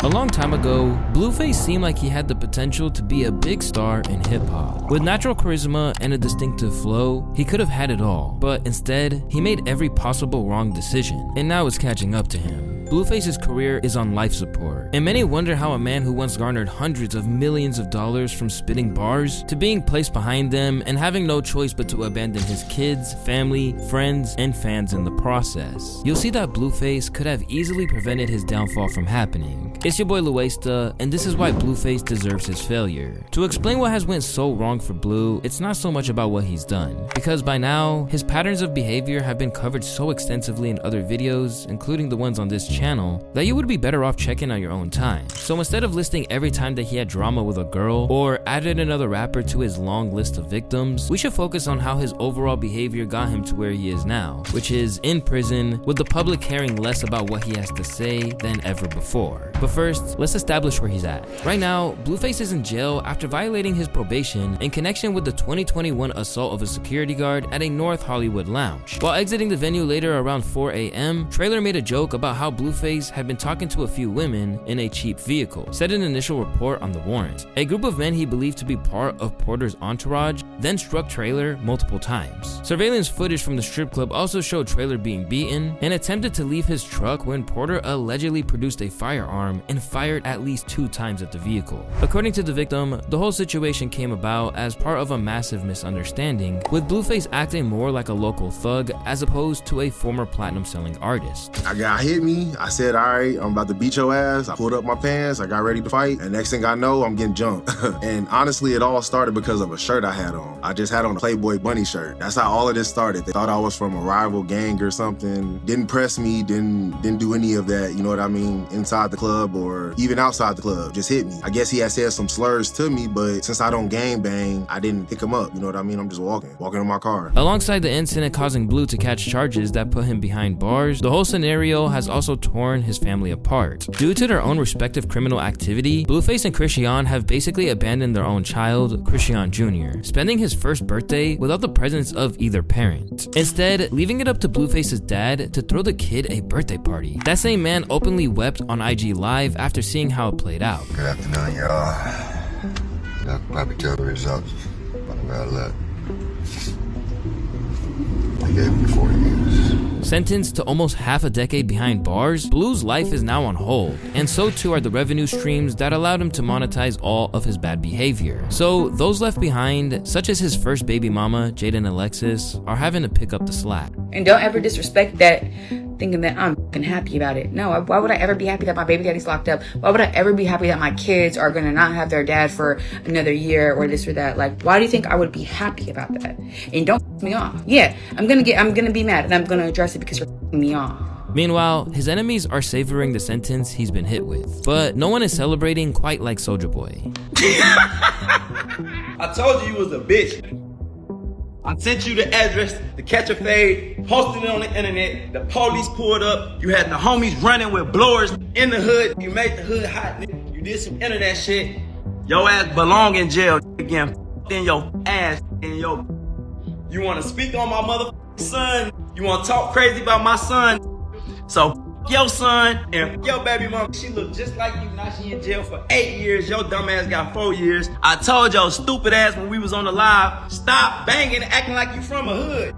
A long time ago, Blueface seemed like he had the potential to be a big star in hip-hop. With natural charisma and a distinctive flow, he could have had it all, but instead, he made every possible wrong decision, and now it's catching up to him. Blueface's career is on life support, and many wonder how a man who once garnered hundreds of millions of dollars from spitting bars to being placed behind them and having no choice but to abandon his kids, family, friends, and fans in the process. You'll see that Blueface could have easily prevented his downfall from happening. It's your boy Louaista, and this is why Blueface deserves his failure. To explain what has went so wrong for Blue, it's not so much about what he's done, because by now, his patterns of behavior have been covered so extensively in other videos, including the ones on this channel, that you would be better off checking on your own time. So instead of listing every time that he had drama with a girl, or added another rapper to his long list of victims, we should focus on how his overall behavior got him to where he is now, which is in prison, with the public caring less about what he has to say than ever before. But first, let's establish where he's at. Right now, Blueface is in jail after violating his probation in connection with the 2021 assault of a security guard at a North Hollywood lounge. While exiting the venue later around 4 a.m., Trailer made a joke about how Blueface had been talking to a few women in a cheap vehicle, said an initial report on the warrant. A group of men he believed to be part of Porter's entourage then struck Trailer multiple times. Surveillance footage from the strip club also showed Trailer being beaten and attempted to leave his truck when Porter allegedly produced a firearm and fired at least 2 times at the vehicle. According to the victim, the whole situation came about as part of a massive misunderstanding, with Blueface acting more like a local thug as opposed to a former platinum selling artist. A guy hit me, I said, all right, I'm about to beat your ass. I pulled up my pants, I got ready to fight, and next thing I know, I'm getting jumped. And honestly, it all started because of a shirt I had on. I just had on a Playboy bunny shirt. That's how all of this started. They thought I was from a rival gang or something. Didn't press me, didn't do any of that, you know what I mean, inside the club or even outside the club, just hit me. I guess he had said some slurs to me, but since I don't gang bang, I didn't pick him up, you know what I mean? I'm just walking in my car. Alongside the incident causing Blue to catch charges that put him behind bars, the whole scenario has also torn his family apart. Due to their own respective criminal activity, Blueface and Christian have basically abandoned their own child, Christian Jr., spending his first birthday without the presence of either parent. Instead, leaving it up to Blueface's dad to throw the kid a birthday party. That same man openly wept on IG Live after seeing how it played out. Good afternoon, y'all. Y'all can probably tell the results on where I left. I gave him 40 years. Sentenced to almost half a decade behind bars, Blue's life is now on hold, and so too are the revenue streams that allowed him to monetize all of his bad behavior. So those left behind, such as his first baby mama, Jaden Alexis, are having to pick up the slack. And don't ever disrespect that thinking that I'm fucking happy about it. No, why would I ever be happy that my baby daddy's locked up? Why would I ever be happy that my kids are gonna not have their dad for another year or this or that? Like, why do you think I would be happy about that? And don't f me off. Yeah, I'm gonna be mad and I'm gonna address it because you're f***ing me off. Meanwhile, his enemies are savoring the sentence he's been hit with, but no one is celebrating quite like Soulja Boy. I told you was a bitch. I sent you the address to catch a fade, posted it on the internet, the police pulled up, you had the homies running with blowers in the hood, you made the hood hot, you did some internet shit, your ass belong in jail again, in your ass, in your, you wanna speak on my motherfucking son, you wanna talk crazy about my son, so your son and your baby mom, she look just like you, now she in jail for 8 years, your dumb ass got 4 years. I told your stupid ass when we was on the live, stop banging and acting like you from a hood.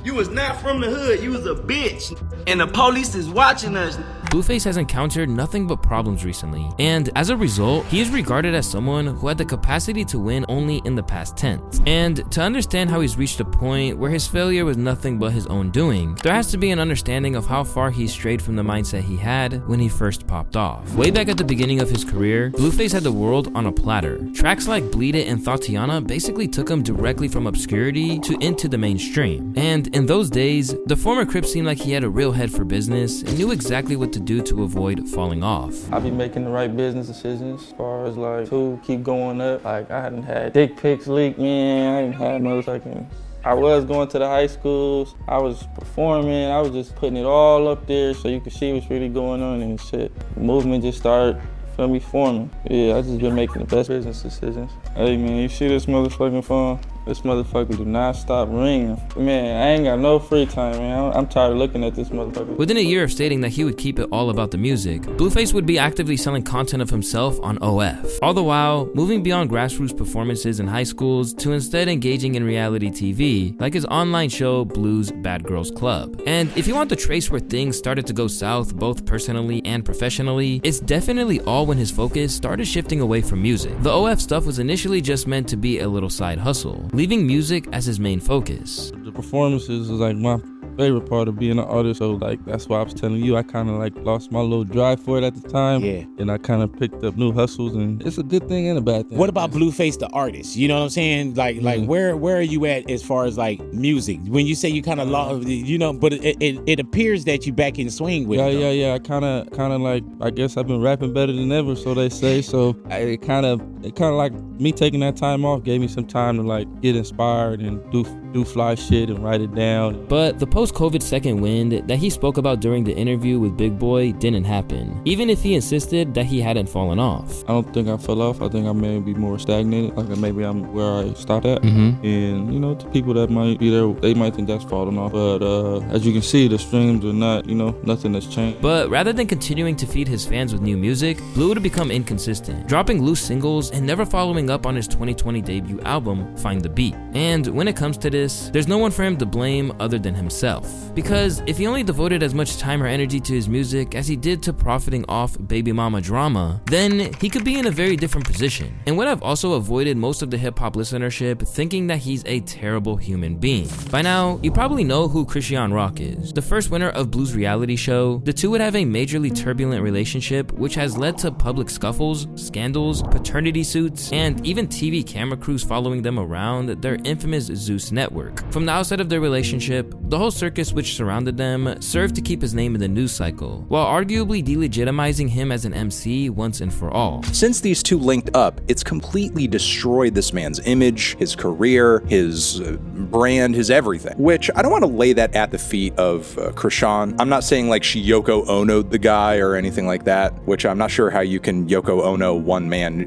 You was not from the hood, you was a bitch. And the police is watching us. Blueface has encountered nothing but problems recently, and as a result, he is regarded as someone who had the capacity to win only in the past tense. And to understand how he's reached a point where his failure was nothing but his own doing, there has to be an understanding of how far he strayed from the mindset he had when he first popped off. Way back at the beginning of his career, Blueface had the world on a platter. Tracks like Bleed It and Thotiana basically took him directly from obscurity to into the mainstream. And in those days, the former Crip seemed like he had a real head for business and knew exactly what to do to avoid falling off. I be making the right business decisions as far as like to keep going up. Like I hadn't had dick pics leaked, man. I didn't have motherfucking. I was going to the high schools. I was performing. I was just putting it all up there so you could see what's really going on and shit. The movement just started, feel me, forming. Yeah, I just been making the best business decisions. Hey man, you see this motherfucking phone? This motherfucker do not stop ringing. Man, I ain't got no free time, man. I'm tired of looking at this motherfucker. Within a year of stating that he would keep it all about the music, Blueface would be actively selling content of himself on OF. All the while, moving beyond grassroots performances in high schools to instead engaging in reality TV, like his online show Blue's Bad Girls Club. And if you want to trace where things started to go south both personally and professionally, it's definitely all when his focus started shifting away from music. The OF stuff was initially just meant to be a little side hustle, leaving music as his main focus. The performances is like my favorite part of being an artist, so like that's why I was telling you I kind of like lost my little drive for it at the time. Yeah. And I kind of picked up new hustles, and it's a good thing and a bad thing. What about Blueface the artist? You know what I'm saying? Like where are you at as far as like music? When you say you kind of lost, you know, but it appears that you back in swing with it. Yeah. I kind of like, I guess I've been rapping better than ever, so they say. So it kind of like me taking that time off gave me some time to like get inspired and do fly shit and write it down. But the post-COVID second wind that he spoke about during the interview with Big Boy didn't happen, even if he insisted that he hadn't fallen off. I don't think I fell off. I think I may be more stagnated. Like maybe I'm where I stopped at. Mm-hmm. And you know, to people that might be there, they might think that's falling off. But as you can see, the streams are not, you know, nothing has changed. But rather than continuing to feed his fans with new music, Blue would become inconsistent, dropping loose singles and never following up on his 2020 debut album, Find the Beat. And when it comes to this, there's no one for him to blame other than himself. Because if he only devoted as much time or energy to his music as he did to profiting off baby mama drama, then he could be in a very different position, and would have also avoided most of the hip-hop listenership thinking that he's a terrible human being. By now, you probably know who Christian Rock is, the first winner of Blue's reality show. The two would have a majorly turbulent relationship, which has led to public scuffles, scandals, paternity suits, and even TV camera crews following them around their infamous Zeus network. From the outset of their relationship, the whole circus which surrounded them served to keep his name in the news cycle, while arguably delegitimizing him as an MC once and for all. Since these two linked up, it's completely destroyed this man's image, his career, his brand, his everything, which I don't want to lay that at the feet of Krishan. I'm not saying like she Yoko Ono'd the guy or anything like that, which I'm not sure how you can Yoko Ono one man,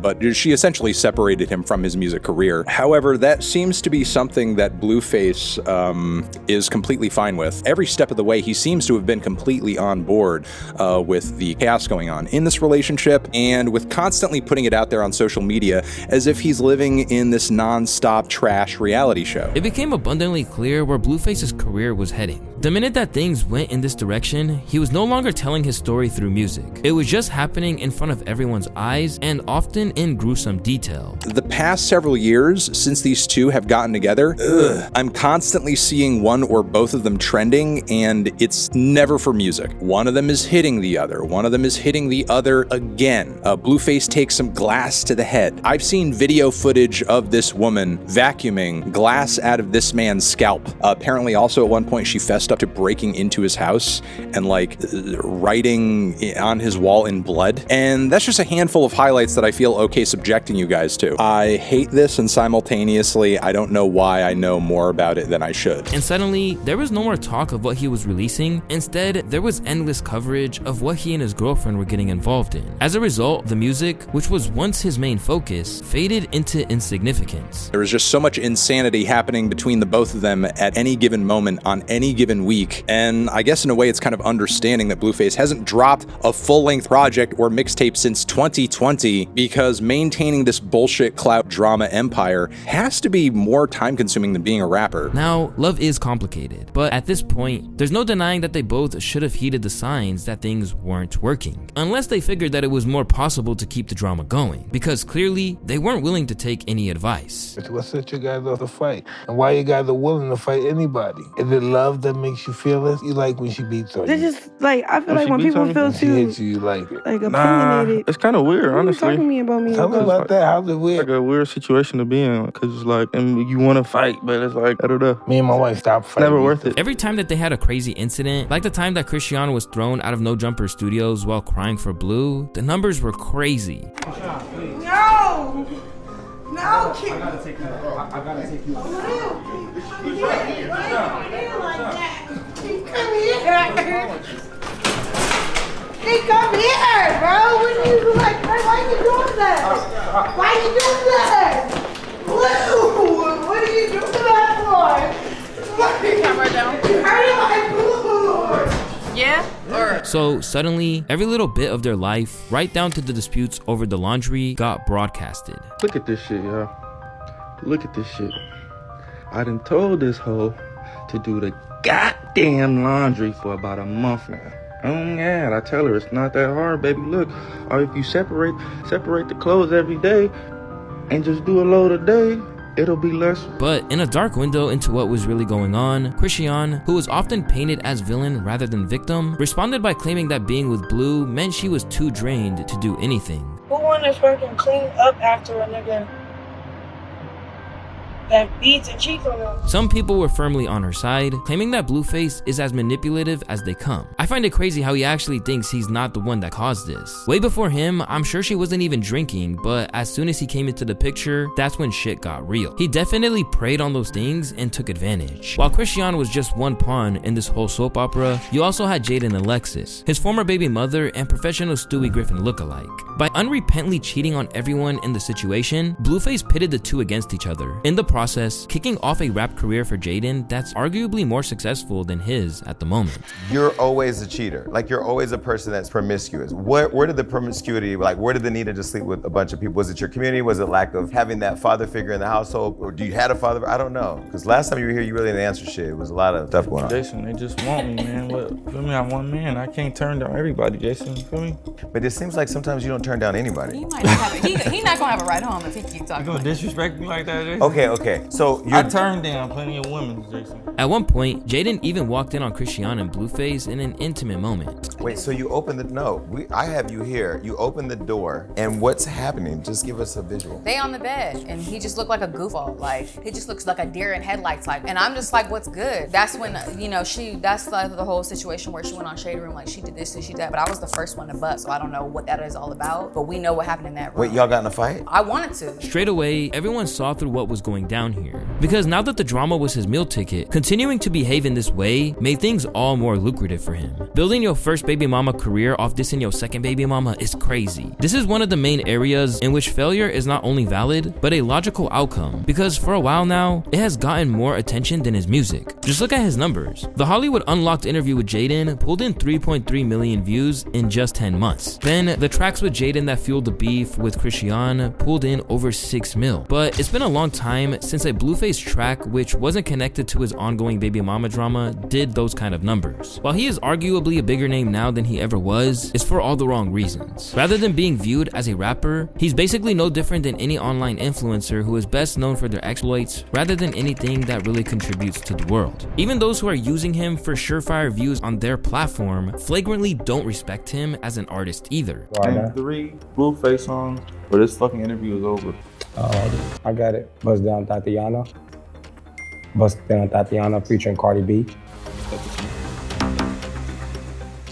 but she essentially separated him from his music career. However, that seems to be something that Blueface is completely fine with. Every step of the way, he seems to have been completely on board with the chaos going on in this relationship, and with constantly putting it out there on social media as if he's living in this non-stop trash reality show. It became abundantly clear where Blueface's career was heading. The minute that things went in this direction, he was no longer telling his story through music. It was just happening in front of everyone's eyes, and often in gruesome detail. The past several years, since these two have gotten together, I'm constantly seeing one or both of them trending, and it's never for music. One of them is hitting the other. One of them is hitting the other again. Blueface takes some glass to the head. I've seen video footage of this woman vacuuming glass out of this man's scalp. Apparently also at one point she fessed up to breaking into his house and like writing on his wall in blood. And that's just a handful of highlights that I feel okay subjecting you guys to. I hate this, and simultaneously I don't know why I know more about it than I should. And suddenly, there was no more talk of what he was releasing. Instead, there was endless coverage of what he and his girlfriend were getting involved in. As a result, the music, which was once his main focus, faded into insignificance. There was just so much insanity happening between the both of them at any given moment on any given week, and I guess in a way it's kind of understanding that Blueface hasn't dropped a full-length project or mixtape since 2020, because maintaining this bullshit clout drama empire has to be more time-consuming than being a rapper. Now, love is complicated, but at this point, there's no denying that they both should have heeded the signs that things weren't working, unless they figured that it was more possible to keep the drama going, because clearly they weren't willing to take any advice. What set you guys off to fight? And why you guys are willing to fight anybody? Is it love that makes you feel this? You like when she beats on you? It's just like, I feel like when people feel She too hits you, you like it. like opinionated. It's kind of weird, What are you honestly. talking to me about me? Tell me about that. How's it It's weird? like a weird situation to be in, because it's like, and you want to fight, but it's like, I don't know. Me and my wife stopped fighting. Never worth it. Every time that they had a crazy incident, like the time that Christian was thrown out of No Jumper Studios while crying for Blue, the numbers were crazy. No! No, kid. I gotta take you. I gotta take you. Come here. Hey, come here, bro. What are you like? Why are you doing that? Why are you doing that? Blue! So suddenly, every little bit of their life, right down to the disputes over the laundry, got broadcasted. Look at this shit, y'all. Look at this shit. I done told this hoe to do the goddamn laundry for about a month now. Oh yeah, I tell her it's not that hard, baby. Look, or if you separate the clothes every day and just do a load a day, it'll be less. But in a dark window into what was really going on, Chrisean, who was often painted as villain rather than victim, responded by claiming that being with Blue meant she was too drained to do anything. Who wanna fucking clean up after a nigga that beats and cheats on them? Some people were firmly on her side, claiming that Blueface is as manipulative as they come. I find it crazy how he actually thinks he's not the one that caused this. Way before him, I'm sure she wasn't even drinking, but as soon as he came into the picture, that's when shit got real. He definitely preyed on those things and took advantage. While Chrisean was just one pawn in this whole soap opera, you also had Jaden and Alexis, his former baby mother and professional Stewie Griffin lookalike. By unrepentantly cheating on everyone in the situation, Blueface pitted the two against each other. In the process, kicking off a rap career for Jaden that's arguably more successful than his at the moment. You're always a cheater. Like, you're always a person that's promiscuous. Where did the promiscuity, like, where did the need to just sleep with a bunch of people? Was it your community? Was it lack of having that father figure in the household? Or do you had a father? I don't know. Because last time you were here, you really didn't answer shit. It was a lot of stuff going on. Jason, they just want me, man. What? Feel me? I'm one man. I can't turn down everybody, Jason. You feel me? But it seems like sometimes you don't turn down anybody. He might not have it. He not gonna have a ride home if he keeps talking. You gonna disrespect me like that, Jason? Okay. So I turned down plenty of women, Jason. At one point, Jaden even walked in on Chrisean and Blueface in an intimate moment. Wait, so you opened I have you here. You opened the door, and what's happening? Just give us a visual. They on the bed, and he just looked like a goofball. Like, he just looks like a deer in headlights. Like, and I'm just like, what's good? That's when, that's like the whole situation where she went on Shade Room, like she did this and she did that. But I was the first one to butt, so I don't know what that is all about. But we know what happened in that room. Wait, y'all got in a fight? I wanted to. Straight away, everyone saw through what was going down here. Because now that the drama was his meal ticket, continuing to behave in this way made things all more lucrative for him. Building your first baby mama career off dissing your second baby mama is crazy. This is one of the main areas in which failure is not only valid, but a logical outcome. Because for a while now, it has gotten more attention than his music. Just look at his numbers. The Hollywood Unlocked interview with Jaden pulled in 3.3 million views in just 10 months. Then the tracks with Jaden that fueled the beef with Chrisean pulled in over 6 mil. But it's been a long time since a Blueface track which wasn't connected to his ongoing baby mama drama did those kind of numbers. While he is arguably a bigger name now than he ever was, it's for all the wrong reasons. Rather than being viewed as a rapper, he's basically no different than any online influencer who is best known for their exploits rather than anything that really contributes to the world. Even those who are using him for surefire views on their platform flagrantly don't respect him as an artist either. 3 Blueface songs, but this fucking interview is over. I got it. Bust Down Tatiana. Bust Down Tatiana featuring Cardi B.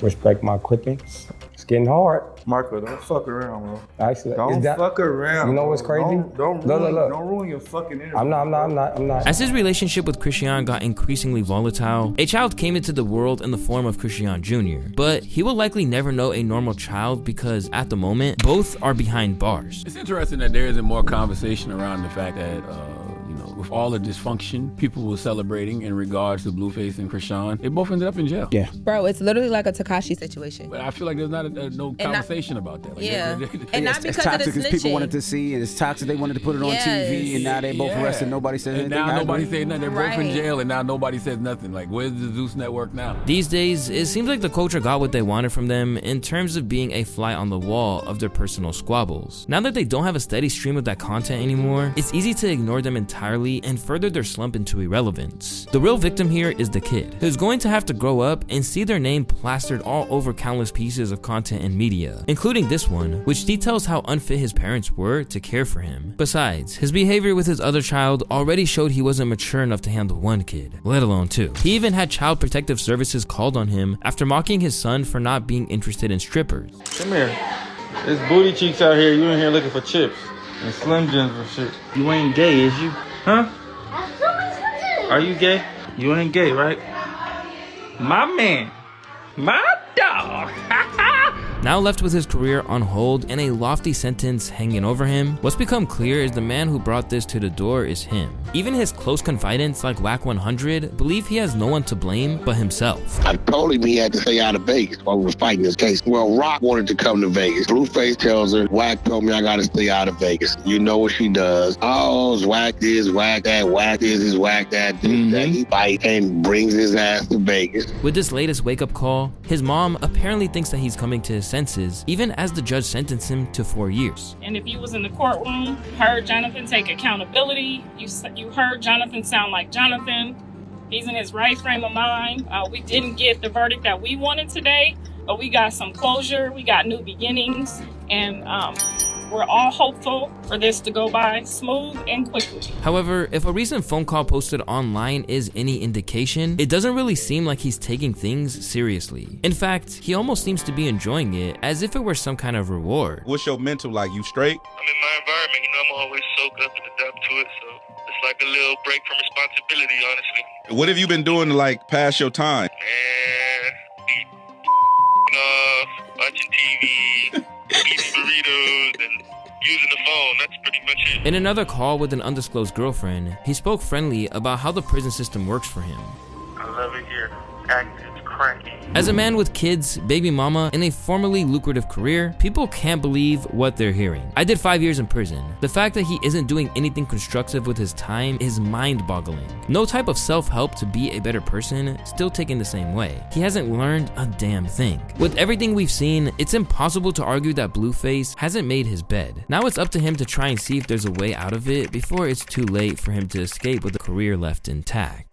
Respect my clippings. It's getting hard. Marco, don't fuck around, bro. Actually, don't fuck around. You know what's crazy? Don't ruin your fucking interview. I'm not. As his relationship with Chrisean got increasingly volatile, a child came into the world in the form of Chrisean Jr. But he will likely never know a normal child because at the moment, both are behind bars. It's interesting that there isn't more conversation around the fact that with all the dysfunction people were celebrating in regards to Blueface and Chrisean, they both ended up in jail. Yeah. Bro, it's literally like a Tekashi situation. But I feel like there's not no conversation about that. Like, yeah. And not because of the snitching. People wanted to see, and it's toxic. They wanted to put it on TV, and now they both arrested. Nobody says anything. And now nobody says nothing. They're both in jail, and now nobody says nothing. Like, where's the Zeus Network now? These days, it seems like the culture got what they wanted from them in terms of being a fly on the wall of their personal squabbles. Now that they don't have a steady stream of that content anymore, it's easy to ignore them entirely and further their slump into irrelevance. The real victim here is the kid, who's going to have to grow up and see their name plastered all over countless pieces of content and media, including this one, which details how unfit his parents were to care for him. Besides, his behavior with his other child already showed he wasn't mature enough to handle one kid, let alone 2. He even had Child Protective Services called on him after mocking his son for not being interested in strippers. Come here. There's booty cheeks out here. You in here looking for chips and Slim Jims and shit. You ain't gay, is you? Huh? Are you gay? You ain't gay, right? My man. My dog. Now left with his career on hold and a lofty sentence hanging over him, what's become clear is the man who brought this to the door is him. Even his close confidants like Wack 100 believe he has no one to blame but himself. I told him he had to stay out of Vegas while we were fighting this case. Well, Rock wanted to come to Vegas. Blueface tells her, Wack told me I gotta stay out of Vegas. You know what she does. Oh, it's Wack this, Wack that, Wack this is Wack that, that. He fights and brings his ass to Vegas. With this latest wake-up call, his mom apparently thinks that he's coming to his senses, even as the judge sentenced him to 4 years. And if you was in the courtroom, heard Jonathan take accountability, you heard Jonathan sound like Jonathan, he's in his right frame of mind. We didn't get the verdict that we wanted today, but we got some closure, we got new beginnings, and we're all hopeful for this to go by smooth and quickly. However, if a recent phone call posted online is any indication, it doesn't really seem like he's taking things seriously. In fact, he almost seems to be enjoying it as if it were some kind of reward. What's your mental like? You straight? I'm in my environment, I'm always soaked up and adapt to it, so it's like a little break from responsibility, honestly. What have you been doing to like pass your time? Watching TV, eating burritos, and using the phone. That's pretty much it. In another call with an undisclosed girlfriend, he spoke friendly about how the prison system works for him. I love it here. Active, cranky. As a man with kids, baby mama, and a formerly lucrative career, people can't believe what they're hearing. I did 5 years in prison. The fact that he isn't doing anything constructive with his time is mind-boggling. No type of self-help to be a better person, still taken the same way. He hasn't learned a damn thing. With everything we've seen, it's impossible to argue that Blueface hasn't made his bed. Now it's up to him to try and see if there's a way out of it before it's too late for him to escape with a career left intact.